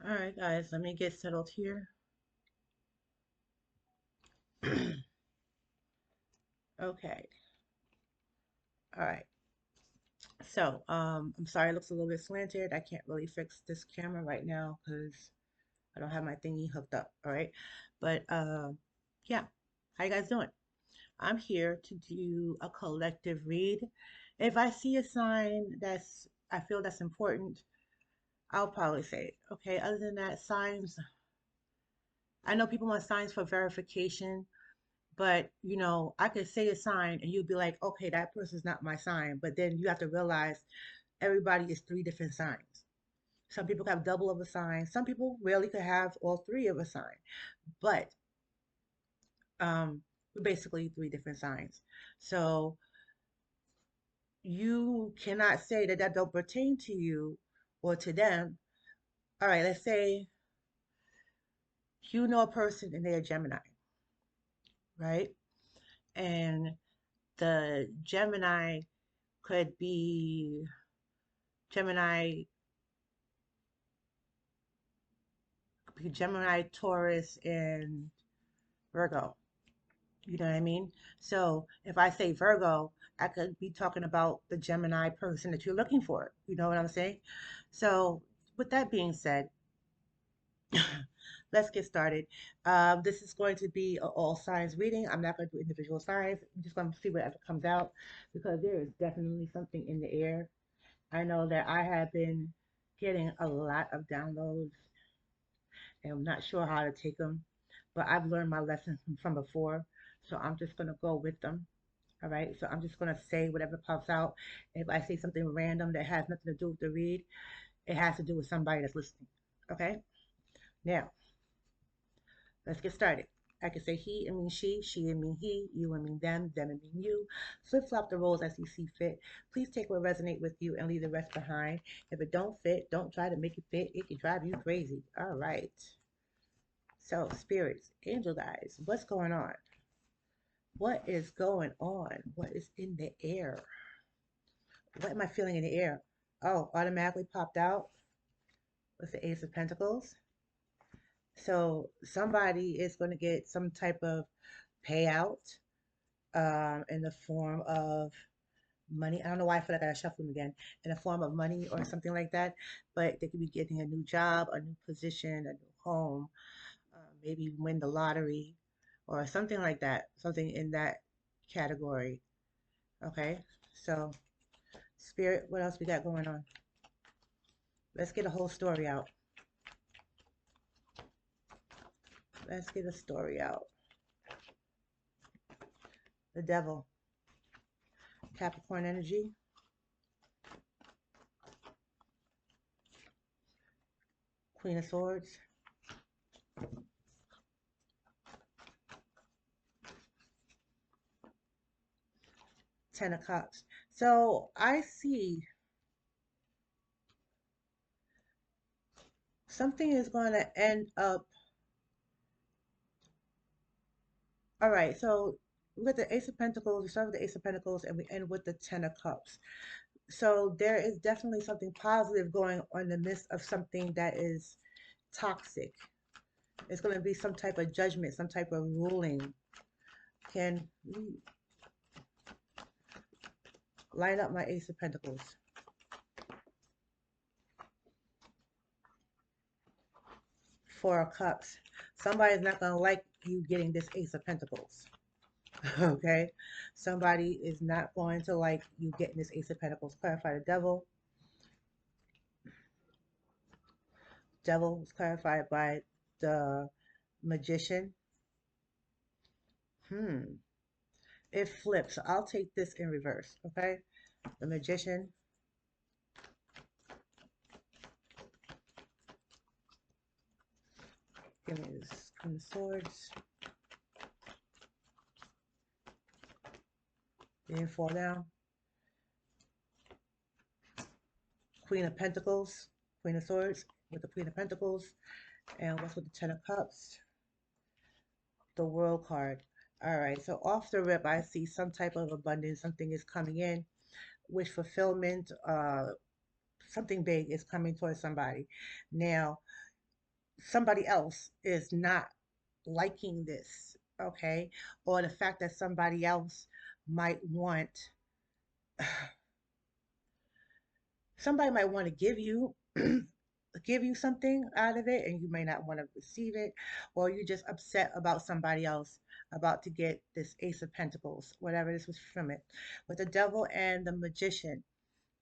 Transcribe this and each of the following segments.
All right, guys, let me get settled here. Okay. All right. So, I'm sorry it looks a little bit slanted. I can't really fix this camera right now because I don't have my thingy hooked up. All right. But yeah. How you guys doing? I'm here to do a collective read. If I see a sign that's I feel that's important, I'll probably say it. Okay. Other than that, signs, I know people want signs for verification. But, I could say a sign and you'd be like, okay, that person's not my sign. But then you have to realize everybody is three different signs. Some people have double of a sign. Some people really could have all three of a sign. But we're basically three different signs. So you cannot say that that don't pertain to you or to them. All right, let's say you know a person and they're a Gemini, right? And the Gemini could be Gemini Gemini, Taurus, and Virgo. You know what I mean? So if I say Virgo, I could be talking about the Gemini person that you're looking for. You know what I'm saying? So with that being said, let's get started. This is going to be a all signs reading. I'm not going to do individual signs. I'm just going to see whatever comes out because there is definitely something in the air. I know that I have been getting a lot of downloads and I'm not sure how to take them, but I've learned my lessons from before, so I'm just gonna go with them. All right, so I'm just gonna say whatever pops out. If I say something random that has nothing to do with the read, it has to do with somebody that's listening. Okay, now let's get started. I can say he and mean she and mean he, you and mean them and mean you. Flip flop the roles as you see fit. Please take what resonate with you and leave the rest behind. If it don't fit, don't try to make it fit. It can drive you crazy. All right. So, spirits, angel guys, what's going on? What is going on? What is in the air? What am I feeling in the air? Oh, automatically popped out with the Ace of Pentacles. So, somebody is going to get some type of payout in the form of money. I don't know why I feel like I gotta shuffle them again. In the form of money or something like that. But they could be getting a new job, a new position, a new home, maybe win the lottery or something like that, something in that category. Okay, so spirit, what else we got going on? Let's get a whole story out. Let's get a story out. The devil, Capricorn energy, Queen of Swords, Ten of Cups. So I see something is going to end up. All right, so with the Ace of Pentacles, we start with the Ace of Pentacles and we end with the Ten of Cups. So there is definitely something positive going on in the midst of something that is toxic. It's going to be some type of judgment, some type of ruling. Can we line up my Ace of Pentacles? Four of Cups. Somebody's not going to like you getting this Ace of Pentacles. Okay? Somebody is not going to like you getting this Ace of Pentacles. Clarify the devil. Devil was clarified by the magician. Hmm. It flips. I'll take this in reverse. Okay? The magician. Give me this Queen of Swords. Didn't fall down. Queen of Pentacles. Queen of Swords with the Queen of Pentacles. And what's with the Ten of Cups? The World card. All right, so off the rip, I see some type of abundance. Something is coming in with fulfillment. Something big is coming towards somebody. Now, somebody else is not liking this, okay? Or the fact that somebody else might want, somebody might want to give you give you something out of it and you may not want to receive it, or you're just upset about somebody else about to get this Ace of Pentacles, whatever this was from it, with the Devil and the Magician.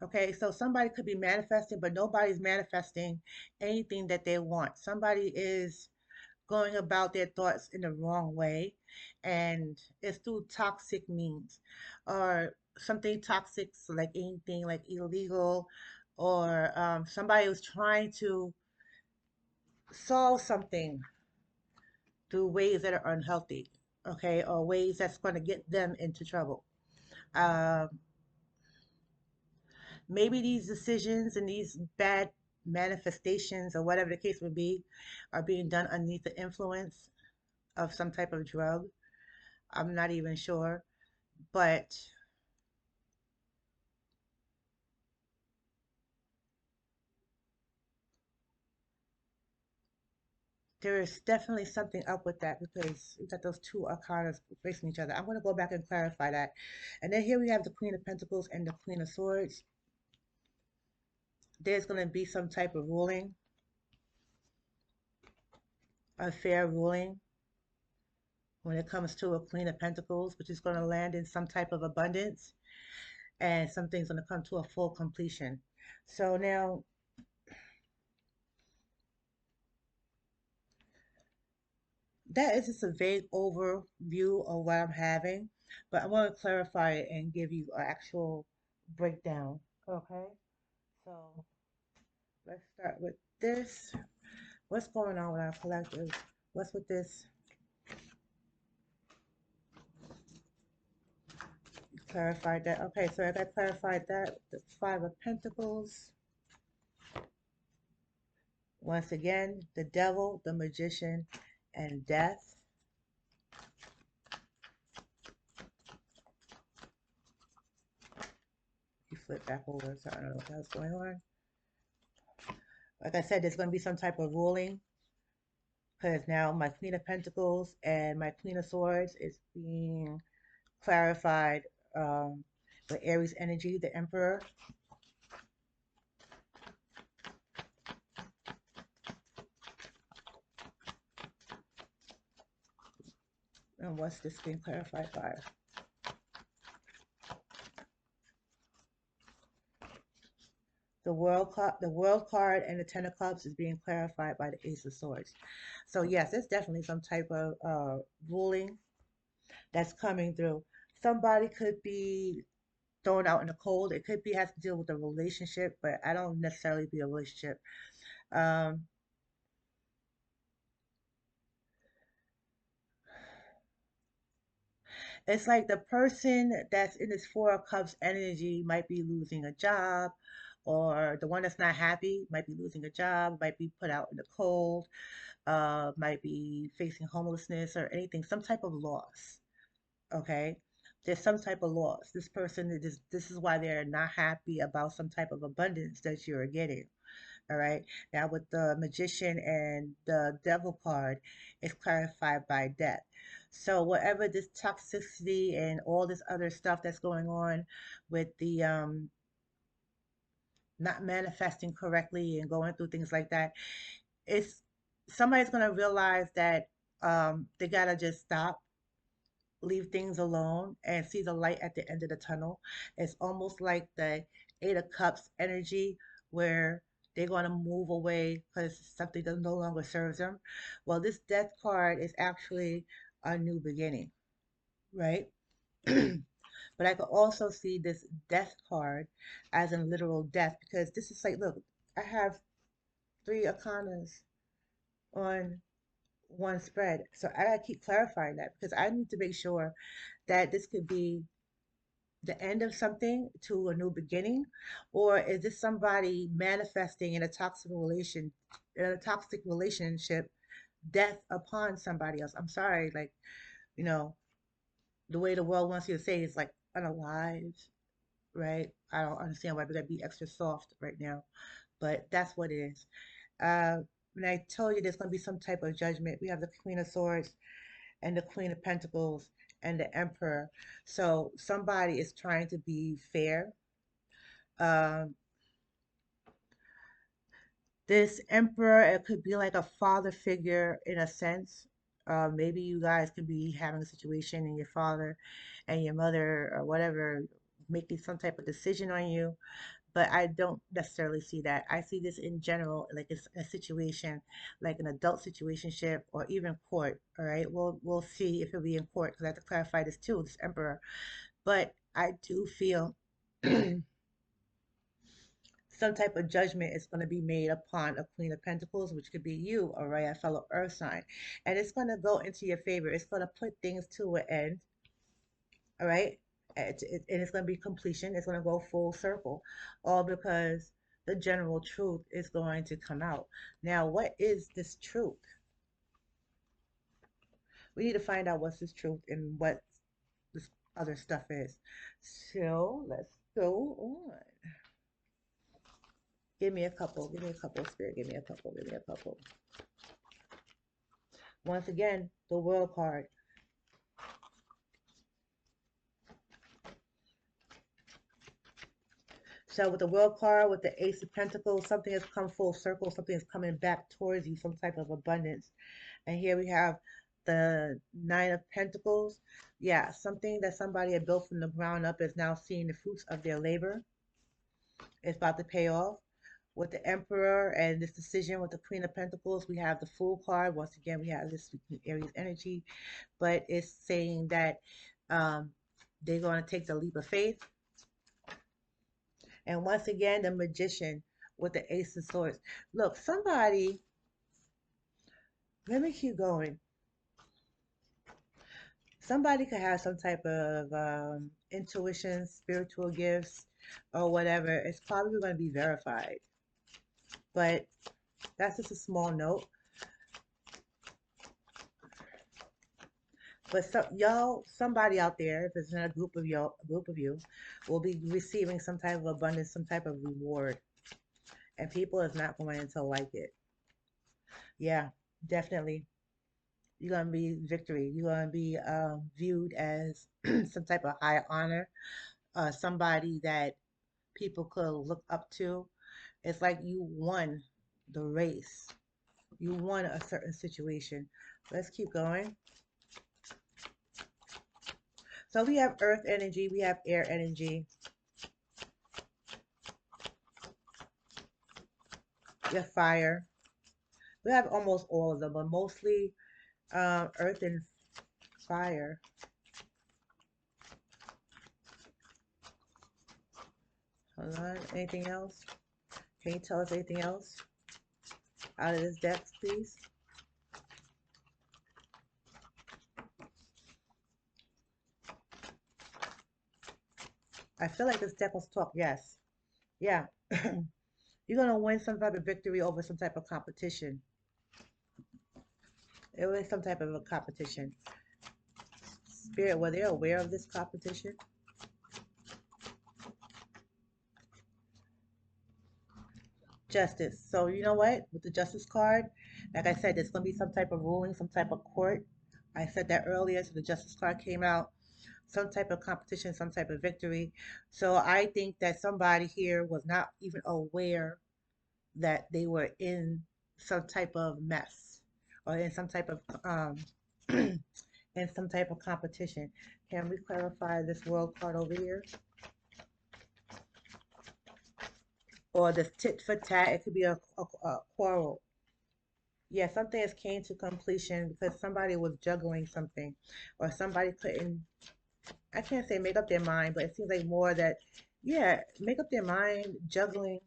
Okay, so somebody could be manifesting, but nobody's manifesting anything that they want. Somebody is going about their thoughts in the wrong way, and it's through toxic means or something toxic, so like anything like illegal, or somebody was trying to solve something through ways that are unhealthy, okay, or ways that's going to get them into trouble. Um, Maybe these decisions and these bad manifestations, or whatever the case would be, are being done underneath the influence of some type of drug. I'm not even sure, but there is definitely something up with that because we got those two arcanas facing each other. I'm going to go back and clarify that. And then here we have the Queen of Pentacles and the Queen of Swords. There's going to be some type of ruling, a fair ruling when it comes to a Queen of Pentacles, which is going to land in some type of abundance, and something's going to come to a full completion. So now that is just a vague overview of what I'm having, but I want to clarify it and give you an actual breakdown. Okay, so let's start with this. What's going on with our collective? What's with this? Clarified that. Okay, so as I clarified that, the Five of Pentacles. Once again, the Devil, the Magician, and Death. You flip back over, so I don't know what else going on. Like I said, there's going to be some type of ruling because now my Queen of Pentacles and my Queen of Swords is being clarified with Aries energy, the Emperor. And what's this being clarified by? The World card and the Ten of Cups is being clarified by the Ace of Swords. So yes, there's definitely some type of ruling that's coming through. Somebody could be thrown out in the cold. It could be has to deal with a relationship, but I don't necessarily be a relationship. Um, it's like the person that's in this Four of Cups energy might be losing a job, or the one that's not happy might be losing a job, might be put out in the cold, might be facing homelessness or anything, some type of loss. Okay, there's some type of loss. This person is this is why they're not happy about some type of abundance that you're getting. All right. Now with the Magician and the Devil card, it's clarified by death. So whatever this toxicity and all this other stuff that's going on with the not manifesting correctly and going through things like that, it's somebody's gonna realize that they gotta just stop, leave things alone, and see the light at the end of the tunnel. It's almost like the Eight of Cups energy where they're going to move away because something that no longer serves them. Well, this Death card is actually a new beginning, right? But I could also see this Death card as in literal death because this is like, look, I have three arcanas on one spread. So I gotta keep clarifying that because I need to make sure that this could be the end of something to a new beginning, or is this somebody manifesting in a toxic relationship, death upon somebody else? I'm sorry, like, you know, the way the world wants you to say is like unalive, right? I don't understand why we gotta be extra soft right now, but that's what it is. when I told you there's going to be some type of judgment, we have the Queen of Swords and the Queen of Pentacles and the Emperor. So somebody is trying to be fair. Um, this Emperor, it could be like a father figure in a sense. Maybe you guys could be having a situation and your father and your mother or whatever making some type of decision on you, but I don't necessarily see that. I see this in general, like it's a situation, like an adult situationship or even court. All right, we'll see if it'll be in court because I have to clarify this too, this Emperor. But I do feel some type of judgment is going to be made upon a Queen of Pentacles, which could be you, all right, a fellow Earth sign, and it's going to go into your favor. It's going to put things to an end, all right. And it's going to be completion. It's going to go full circle, all because the general truth is going to come out. Now, what is this truth? We need to find out what's this truth and what this other stuff is. So let's go on. Give me a couple. Give me a couple. Spirit, give me a couple. Give me a couple. Once again, the World card. So with the World card, with the Ace of Pentacles, something has come full circle. Something is coming back towards you. Some type of abundance. And here we have the Nine of Pentacles. Yeah, something that somebody had built from the ground up is now seeing the fruits of their labor. It's about to pay off. With the Emperor and this decision with the Queen of Pentacles, we have the Fool card. Once again, we have this Aries energy, but it's saying that um, they're going to take the leap of faith. And once again, the Magician with the Ace of Swords. Look, somebody, let me keep going. Somebody could have some type of intuition, spiritual gifts, or whatever. It's probably going to be verified. But that's just a small note. But y'all, somebody out there, if it's in a group of you, will be receiving some type of abundance, some type of reward, and people is not going to like it. Yeah, definitely. You're gonna be victory. You're gonna be viewed as some type of high honor, somebody that people could look up to. It's like you won the race. You won a certain situation. Let's keep going. So we have earth energy, we have air energy, we have fire. We have almost all of them, but mostly earth and fire. Hold on. Anything else? Can you tell us anything else out of this deck, please? I feel like this deck was talk. Yes. Yeah. You're going to win some type of victory over some type of competition. It was some type of a competition. Spirit, were they aware of this competition? Justice. So you know what? With the justice card, like I said, there's going to be some type of ruling, some type of court. I said that earlier. So the justice card came out. Some type of competition, some type of victory. So I think that somebody here was not even aware that they were in some type of mess or in some type of in some type of competition. Can we clarify this world card over here? Or this tit for tat, it could be a quarrel. Yeah, something has came to completion because somebody was juggling something or somebody couldn't, I can't say make up their mind, but it seems like more that, yeah, make up their mind, juggling,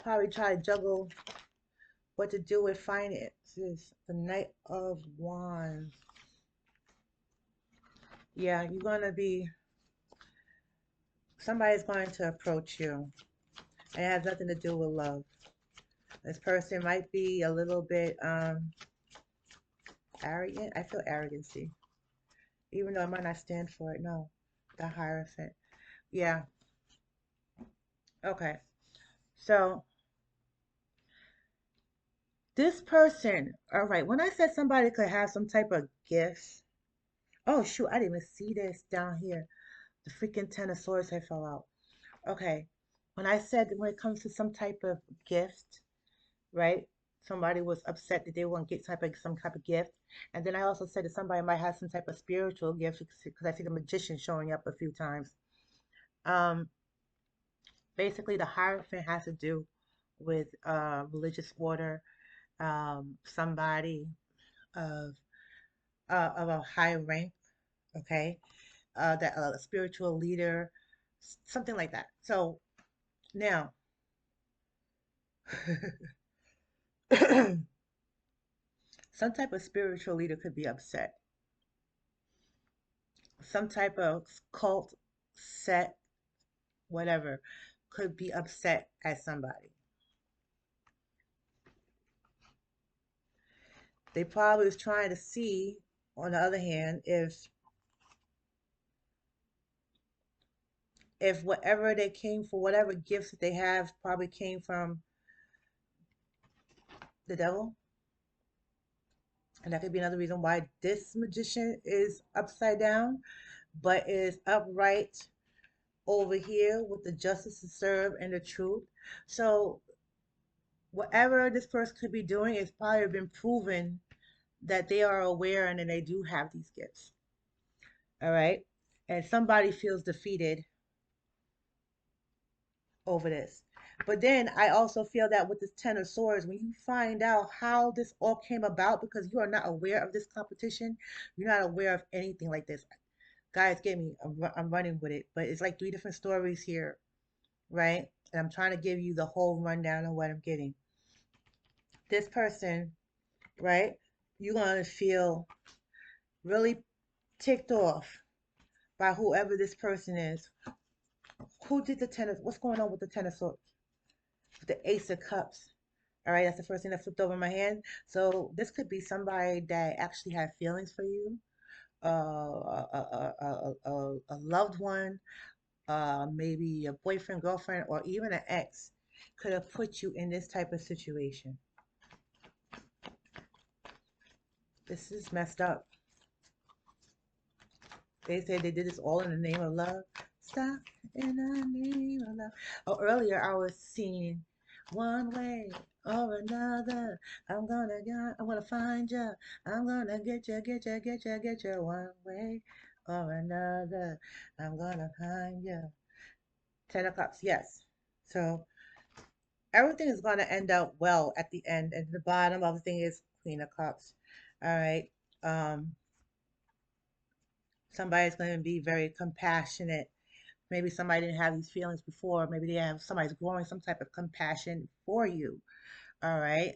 probably try to juggle what to do with finances. The Knight of Wands. Yeah, you're going to be, somebody's going to approach you. And it has nothing to do with love. This person might be a little bit arrogant. I feel arrogancy. Even though I might not stand for it. No, the Hierophant. Yeah. Okay. So This person, all right, when I said somebody could have some type of gifts, oh shoot, I didn't even see this down here. The freaking Ten of Swords had fell out. Okay. When I said that when it comes to some type of gift, right? Somebody was upset that they won't get some type of gift. And then I also said that somebody might have some type of spiritual gift because I see the magician showing up a few times. Um, Basically the Hierophant has to do with religious order, somebody of of a high rank, okay, that a spiritual leader, something like that. So now, some type of spiritual leader could be upset. Some type of cult set, whatever, could be upset at somebody. They probably was trying to see, on the other hand, if whatever they came for, whatever gifts that they have, probably came from the devil. And that could be another reason why this magician is upside down, but is upright over here with the justice to serve and the truth. So whatever this person could be doing, it's probably been proven that they are aware and then they do have these gifts. All right. And somebody feels defeated over this. But then I also feel that with this Ten of Swords, when you find out how this all came about, because you are not aware of this competition, you're not aware of anything like this. Guys, get me. I'm running with it. But it's like three different stories here, right? And I'm trying to give you the whole rundown of what I'm getting. This person, right? You're going to feel really ticked off by whoever this person is. Who did the tennis? What's going on with the tennis swords? The Ace of Cups. All right, that's the first thing that flipped over my hand. So this could be somebody that actually had feelings for you, a loved one, maybe a boyfriend, girlfriend, or even an ex could have put you in this type of situation. This is messed up. They said they did this all in the name of love. Stop in the name of love. Oh, earlier I was seeing one way or another. I'm gonna find you. I'm gonna get you one way or another. I'm gonna find you. Ten of Cups, yes. So everything is gonna end up well at the end. And the bottom of the thing is Queen of Cups. All right. Um, Somebody's going to be very compassionate. Maybe somebody didn't have these feelings before. Maybe they have somebody's growing some type of compassion for you. All right.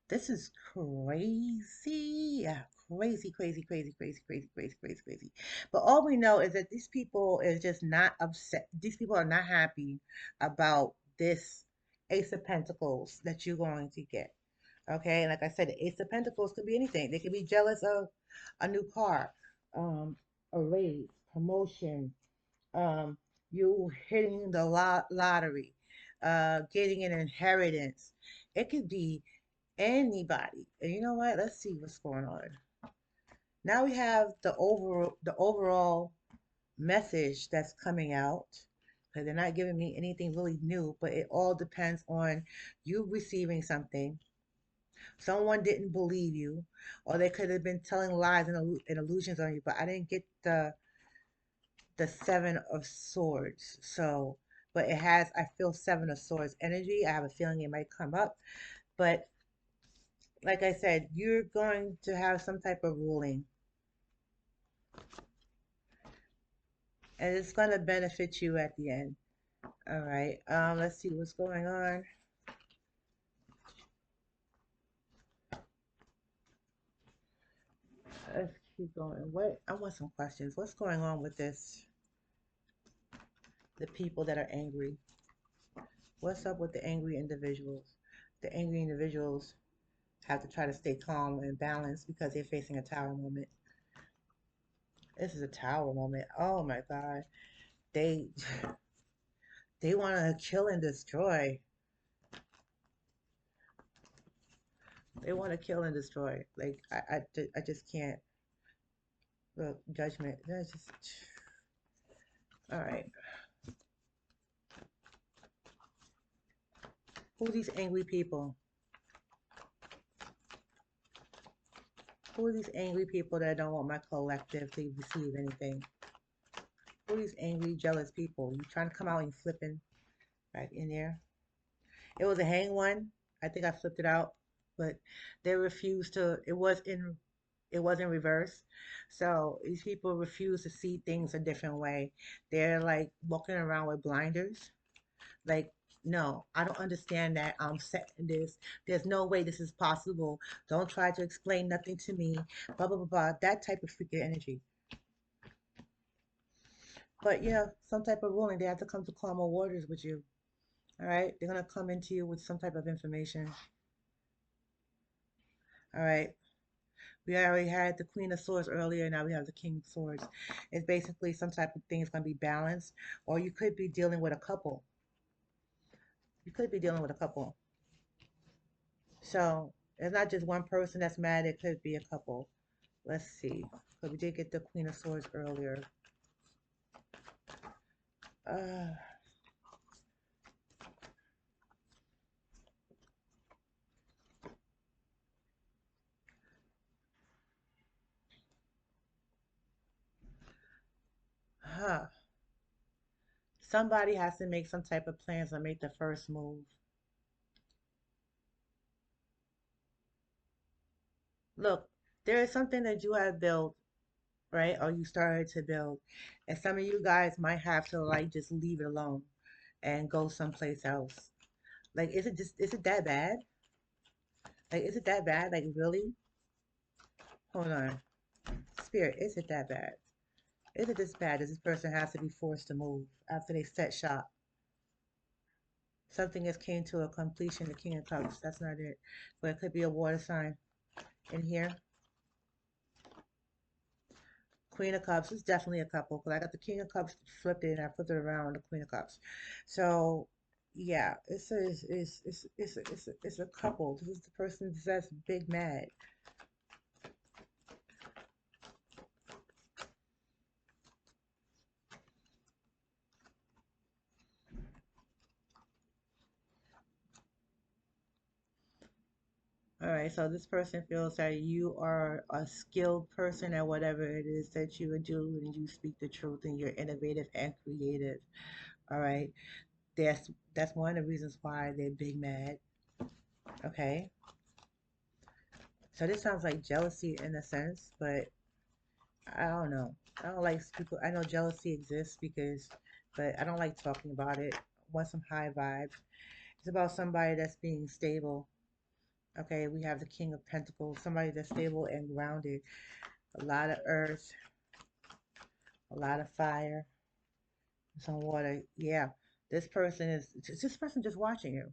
This is crazy. Yeah, crazy, crazy, crazy, crazy, crazy, crazy, crazy, crazy. But all we know is that these people is just not upset. These people are not happy about this Ace of Pentacles that you're going to get. Okay, and like I said, the Ace of Pentacles could be anything. They could be jealous of a new car, um, a raise, promotion, um, you hitting the lottery, getting an inheritance. It could be anybody. And you know what? Let's see what's going on. Now we have the overall message that's coming out. Because they're not giving me anything really new, but it all depends on you receiving something. Someone didn't believe you, or they could have been telling lies and illusions on you. But I didn't get the Seven of Swords. So, but it has, I feel Seven of Swords energy. I have a feeling it might come up. But like I said, you're going to have some type of ruling, and it's going to benefit you at the end. All right. Let's see what's going on. Let's keep going. What? I want some questions. What's going on with this? The people that are angry. What's up with the angry individuals? The angry individuals have to try to stay calm and balanced because they're facing a tower moment. This is a tower moment. Oh my God. They they want to kill and destroy. They want to kill and destroy. Like I just can't. Look, judgment. That's just all right. Who are these angry people? Who are these angry people that don't want my collective to receive anything? Who are these angry, jealous people? You trying to come out and flipping right in there? It was a hang one. I think I flipped it out, but they refused to. It was in reverse. So these people refuse to see things a different way. They're like walking around with blinders. Like, no, I don't understand that. I'm set in this. There's no way this is possible. Don't try to explain nothing to me. Blah blah blah blah. That type of freaking energy. But yeah, some type of ruling. They have to come to calmer waters with you. All right, they're gonna come into you with some type of information. All right. We already had the Queen of Swords earlier. Now we have the King of Swords. It's basically some type of thing is going to be balanced, or you could be dealing with a couple. You could be dealing with a couple. So it's not just one person that's mad. It could be a couple. Let's see. Because we did get the Queen of Swords earlier. Uh, huh. Somebody has to make some type of plans and make the first move. Look, there is something that you have built, right? Or you started to build. And some of you guys might have to like just leave it alone and go someplace else. Like, is it that bad? Like, is it that bad? Like, really? Hold on. Spirit, is it that bad? Is it this bad? Does this person have to be forced to move after they set shop? Something has came to a completion, the King of Cups. That's not it. But it could be a water sign in here. Queen of Cups is definitely a couple because I got the King of Cups flipped it and I flipped it around on the Queen of Cups. So yeah, it's a couple. This is the person that's big mad. All right, so this person feels that you are a skilled person at whatever it is that you do, and you speak the truth, and you're innovative and creative. All right, that's one of the reasons why they're big mad. Okay, so this sounds like jealousy in a sense, but I don't know. I don't like people. I know jealousy exists because, but I don't like talking about it. I want some high vibes. It's about somebody that's being stable. Okay, we have the King of Pentacles, somebody that's stable and grounded. A lot of earth, a lot of fire, some water. Yeah, this person just watching you.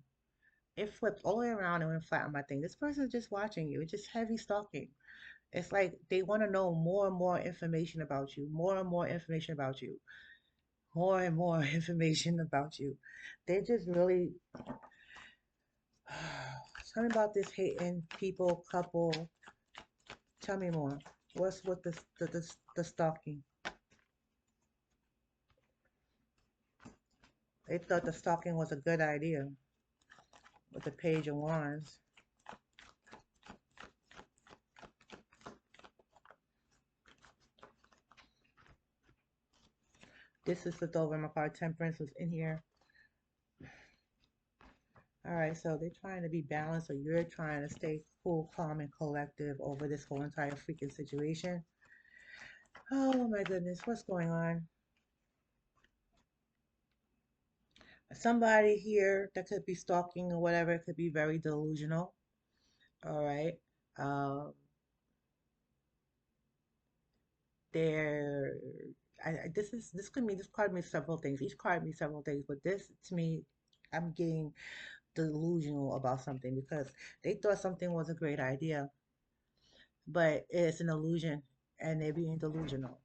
It flipped all the way around and went flat on my thing. This person is just watching you. It's just heavy stalking. It's like they want to know more and more information about you, more and more information about you, more and more information about you. They just really tell me about this hating people couple. Tell me more. What's with the stalking? They thought the stalking was a good idea with the Page of Wands. This is flipped over. My card Temperance was in here. All right, so they're trying to be balanced, or you're trying to stay cool, calm, and collective over this whole entire freaking situation. Oh my goodness, what's going on? Somebody here that could be stalking or whatever could be very delusional. All right. Um, they're this could mean this card means several things. Each card means several things, but this to me, I'm getting delusional about something because they thought something was a great idea, but it's an illusion and they're being delusional.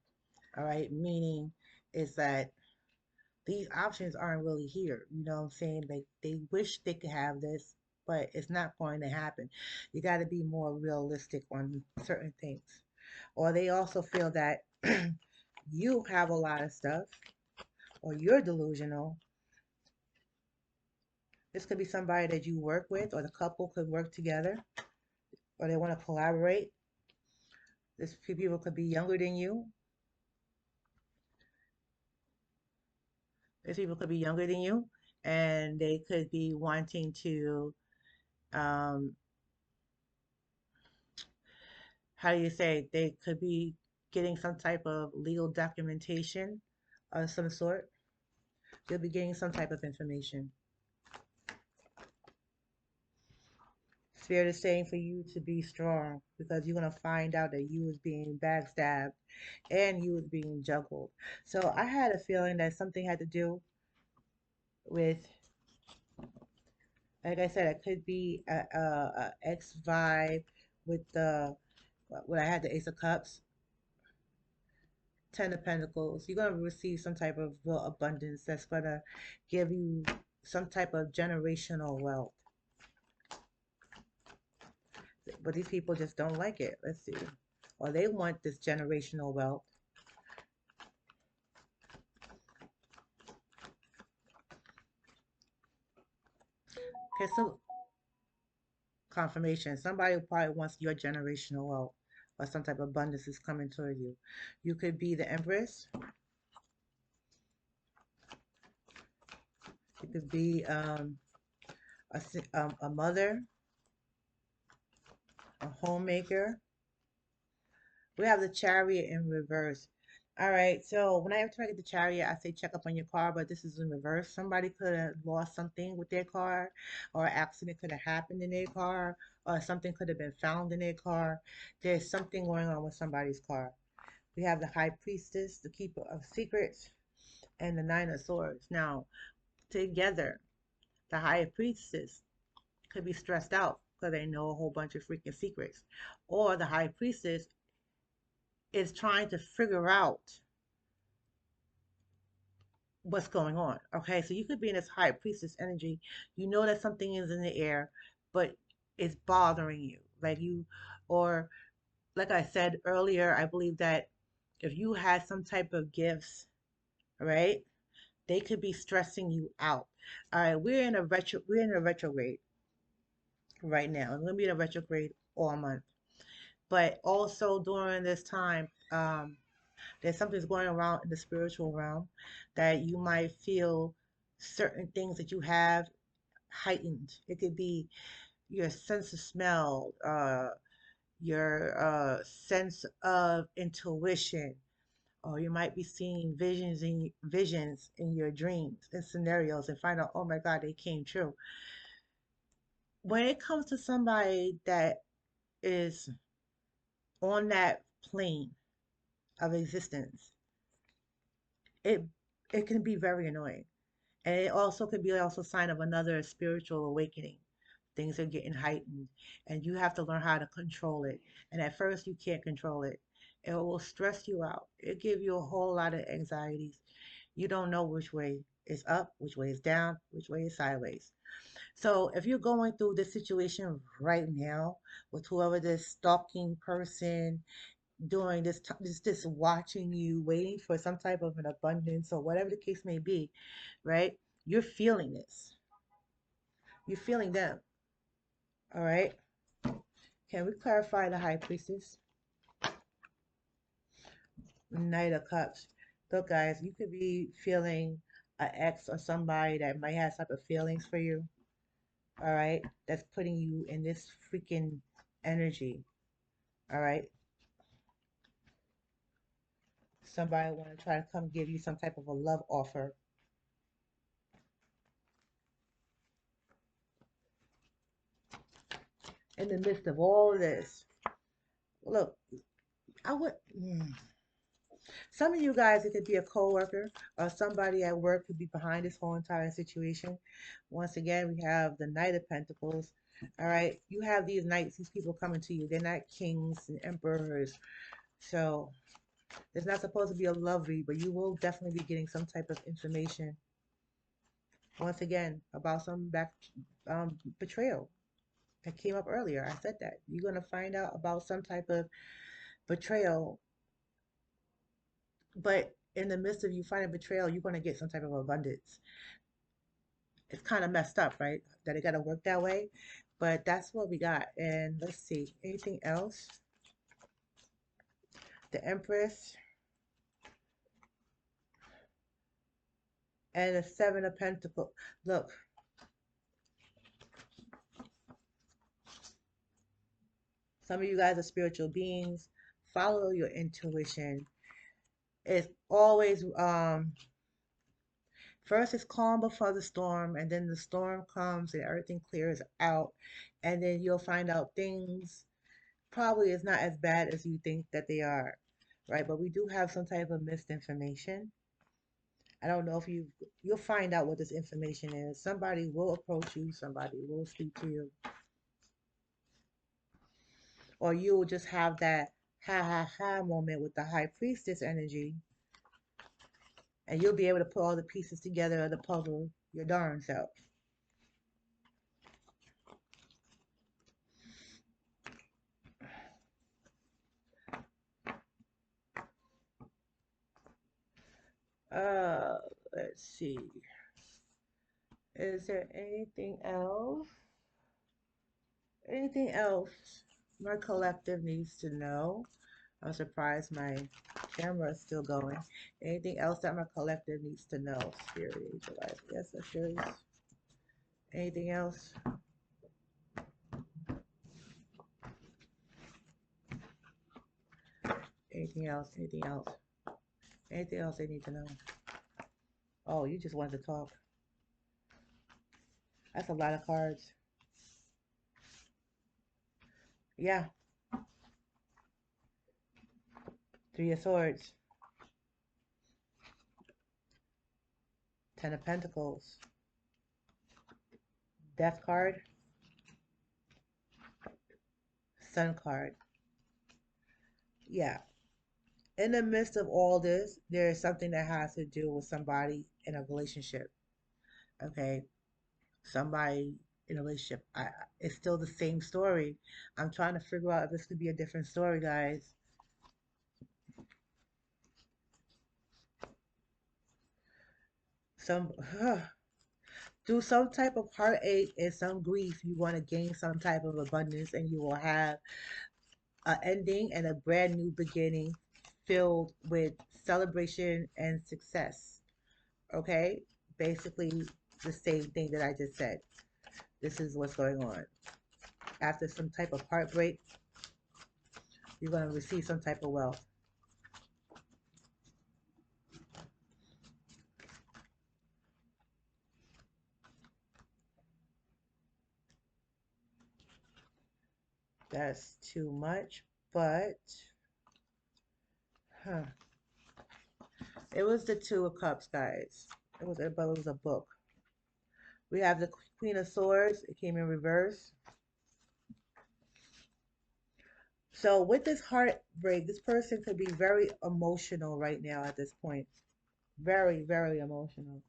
All right, meaning is that these options aren't really here. You know what I'm saying? Like they wish they could have this, but it's not going to happen. You got to be more realistic on certain things. Or they also feel that you have a lot of stuff, or you're delusional. This could be somebody that you work with, or the couple could work together, or they want to collaborate. This people could be younger than you. These people could be younger than you, and they could be wanting to, um, how do you say, they could be getting some type of legal documentation of some sort. You'll be getting some type of information. Spirit is saying for you to be strong because you're gonna find out that you was being backstabbed and you was being juggled. So I had a feeling that something had to do with, like I said, it could be a ex vibe with the when I had the Ace of Cups, Ten of Pentacles. You're gonna receive some type of real abundance that's gonna give you some type of generational wealth. But these people just don't like it. Let's see. Or they want this generational wealth. Okay, so confirmation. Somebody probably wants your generational wealth or some type of abundance is coming toward you. You could be the Empress. You could be a mother, a homemaker. We have the Chariot in reverse. All right, so when I have to get the Chariot, I say check up on your car, but this is in reverse. Somebody could have lost something with their car, or an accident could have happened in their car, or something could have been found in their car. There's something going on with somebody's car. We have the High Priestess, the Keeper of Secrets, and the Nine of Swords. Now, together, the High Priestess could be stressed out because they know a whole bunch of freaking secrets. Or the High Priestess is trying to figure out what's going on. Okay, so you could be in this High Priestess energy. You know that something is in the air, but it's bothering you. Like you, or like I said earlier, I believe that if you had some type of gifts, right, they could be stressing you out. All right, we're in a retrograde right now. We're gonna be in a retrograde all month. But also during this time, there's something's going around in the spiritual realm that you might feel certain things that you have heightened. It could be your sense of smell, your sense of intuition, or you might be seeing visions in your dreams and scenarios and find out, oh my God, they came true. When it comes to somebody that is on that plane of existence, it it can be very annoying. And it also could be also a sign of another spiritual awakening. Things are getting heightened, and you have to learn how to control it. And at first, you can't control it. It will stress you out. It give you a whole lot of anxieties. You don't know which way is up, which way is down, which way is sideways. So if you're going through this situation right now with whoever this stalking person doing this watching you, waiting for some type of an abundance or whatever the case may be, right? You're feeling this. You're feeling them. All right. Can we clarify the High Priestess? Knight of Cups. Look, guys, you could be feeling an ex or somebody that might have type of feelings for you. All right. That's putting you in this freaking energy. All right. Somebody want to try to come give you some type of a love offer. In the midst of all of this, look, I would. Some of you guys, it could be a coworker or somebody at work could be behind this whole entire situation. Once again, we have the Knight of Pentacles. All right, you have these knights, these people coming to you. They're not kings and emperors, so it's not supposed to be a love read, but you will definitely be getting some type of information. Once again, about some betrayal that came up earlier. I said that. You're going to find out about some type of betrayal, but in the midst of you finding betrayal, you're going to get some type of abundance. It's kind of messed up, right? That it got to work that way. But that's what we got. And let's see. Anything else? The Empress and the Seven of Pentacles. Look, some of you guys are spiritual beings. Follow your intuition. It's always first it's calm before the storm, and then the storm comes and everything clears out, and then you'll find out things probably is not as bad as you think that they are, right? But we do have some type of misinformation. I don't know if you'll find out what this information is. Somebody will approach you, somebody will speak to you, or you will just have that ha ha ha moment with the high priestess energy, and you'll be able to put all the pieces together of the puzzle your darn self. Uh, let's see. Is there anything else? Anything else my collective needs to know? I'm surprised my camera is still going. Anything else that my collective needs to know? Spirit, angel life. Yes, that's serious. Anything else? Anything else? Anything else? Anything else they need to know? Oh, you just wanted to talk. That's a lot of cards. Yeah. Three of Swords. Ten of Pentacles. Death card. Sun card. Yeah. In the midst of all this, there is something that has to do with somebody in a relationship. Okay. Somebody in a relationship. It's still the same story. I'm trying to figure out if this could be a different story, guys. Some through some type of heartache and some grief, you want to gain some type of abundance, and you will have an ending and a brand new beginning filled with celebration and success. Okay, basically the same thing that I just said. This is what's going on. After some type of heartbreak, you're going to receive some type of wealth. That's too much, but huh. It was the Two of Cups, guys. But it was a book. We have the Queen of Swords. It came in reverse. So with this heartbreak, this person could be very emotional right now at this point. Very, very emotional.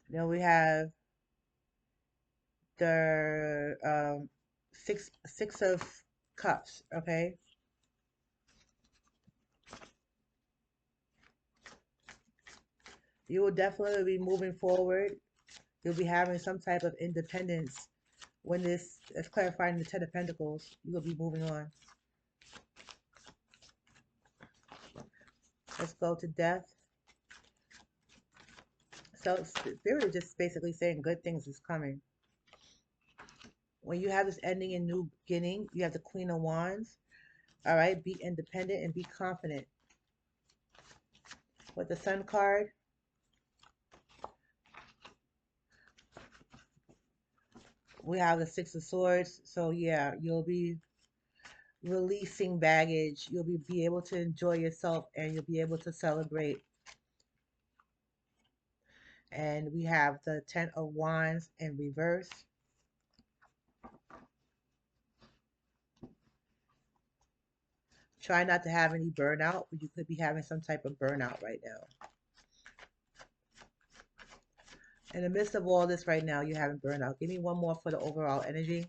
Then we have the six of cups. Okay, you will definitely be moving forward. You'll be having some type of independence when this is clarifying the Ten of Pentacles. You'll be moving on. Let's go to death. So spirit is just basically saying good things is coming. When you have this ending and new beginning, you have the Queen of Wands. All right, be independent and be confident. With the Sun card, we have the Six of Swords. So yeah, you'll be releasing baggage. You'll be able to enjoy yourself, and you'll be able to celebrate. And we have the Ten of Wands in reverse. Try not to have any burnout, but you could be having some type of burnout right now. In the midst of all this right now, you haven't burned out. Give me one more for the overall energy.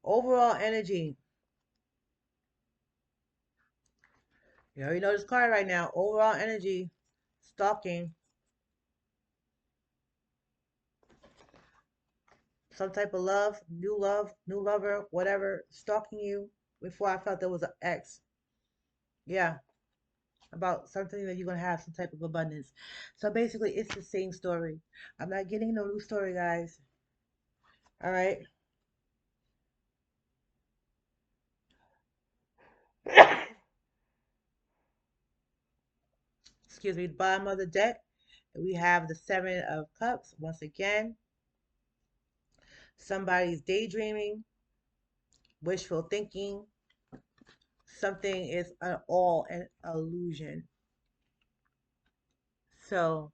Overall energy. You already know this card right now. Overall energy. Stalking. Some type of love, new lover, whatever. Stalking you. Before I felt there was an ex. Yeah. About something that you're going to have some type of abundance. So basically, it's the same story. I'm not getting no new story, guys. All right. Excuse me. Bottom of the deck, we have the Seven of Cups. Once again, somebody's daydreaming, wishful thinking. Something is all an illusion. So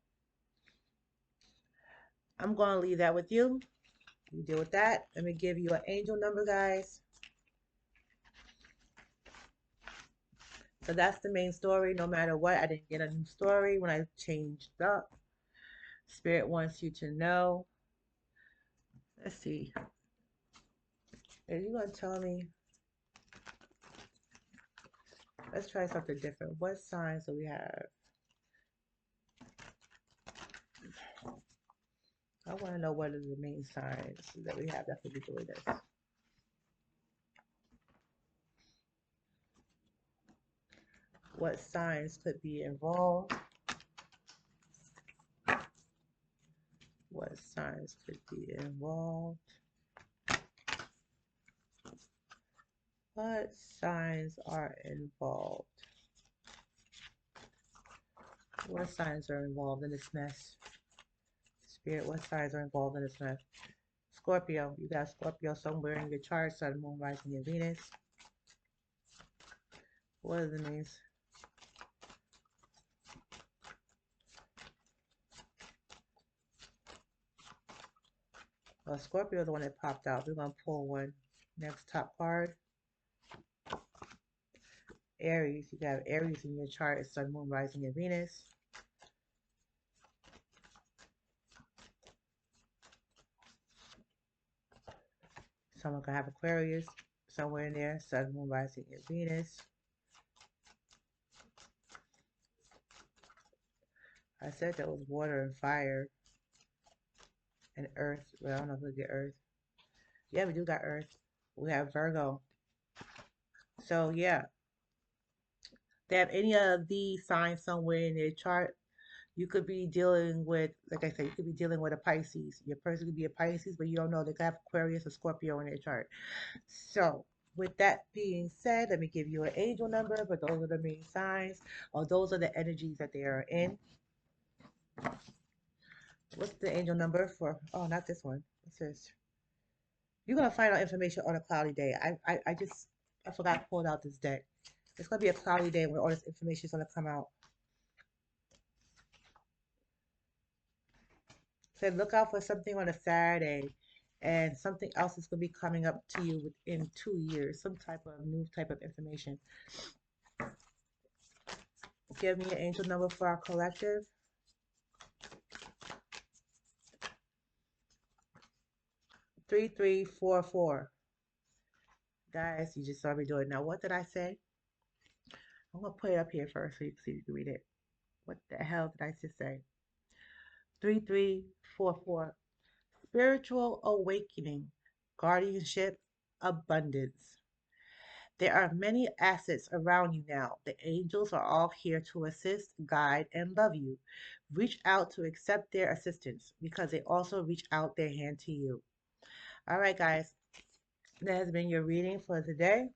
I'm going to leave that with you. You deal with that. Let me give you an angel number, guys. So that's the main story. No matter what, I didn't get a new story when I changed up. Spirit wants you to know. Let's see. Are you going to tell me? Let's try something different. What signs do we have? I want to know what are the main signs that we have that could be doing this. What signs could be involved? What signs could be involved? What signs are involved? What signs are involved in this mess? Spirit, what signs are involved in this mess? Scorpio, you got Scorpio somewhere in your chart, Sun, Moon, Rising, and Venus. What does it mean? Well, Scorpio is the one that popped out. We're going to pull one. Next top card. Aries, you got Aries in your chart, Sun, Moon, Rising, and Venus. Someone could have Aquarius somewhere in there, Sun, Moon, Rising, and Venus. I said there was water and fire and earth. Well, I don't know if we get earth. Yeah, we do got earth. We have Virgo. So yeah, they have any of these signs somewhere in their chart. You could be dealing with, like I said, you could be dealing with a Pisces. Your person could be a Pisces, but you don't know they could have Aquarius or Scorpio in their chart. So with that being said, let me give you an angel number, but those are the main signs, or those are the energies that they are in. What's the angel number for? Oh, not this one. It says you're gonna find out information on a cloudy day. I forgot to pull out this deck. It's gonna be a cloudy day where all this information is gonna come out. Said look out for something on a Saturday, and something else is gonna be coming up to you within 2 years. Some type of new type of information. Give me an angel number for our collective. 3344. Guys, you just saw me do it. Now, what did I say? I'm going to put it up here first so you can see, you can read it. What the hell did I just say? 3344. Spiritual awakening, guardianship, abundance. There are many assets around you now. The angels are all here to assist, guide, and love you. Reach out to accept their assistance because they also reach out their hand to you. All right, guys. That has been your reading for today.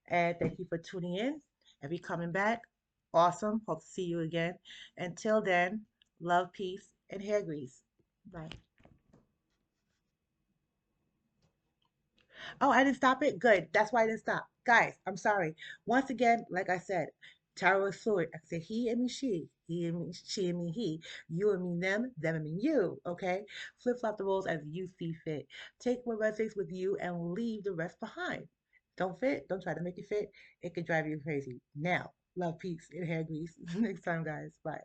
And thank you for tuning in and be coming back. Awesome. Hope to see you again. Until then, love, peace, and hair grease. Bye. Oh, I didn't stop it? Good. That's why I didn't stop. Guys, I'm sorry. Once again, like I said, Tower of Sword. I said he and me, she. He and me, she and me, he. You and me, them and me, you. Okay? Flip flop the roles as you see fit. Take what resonates with you and leave the rest behind. Don't fit? Don't try to make it fit. It could drive you crazy. Now, love, peace, and hair grease. Next time, guys. Bye.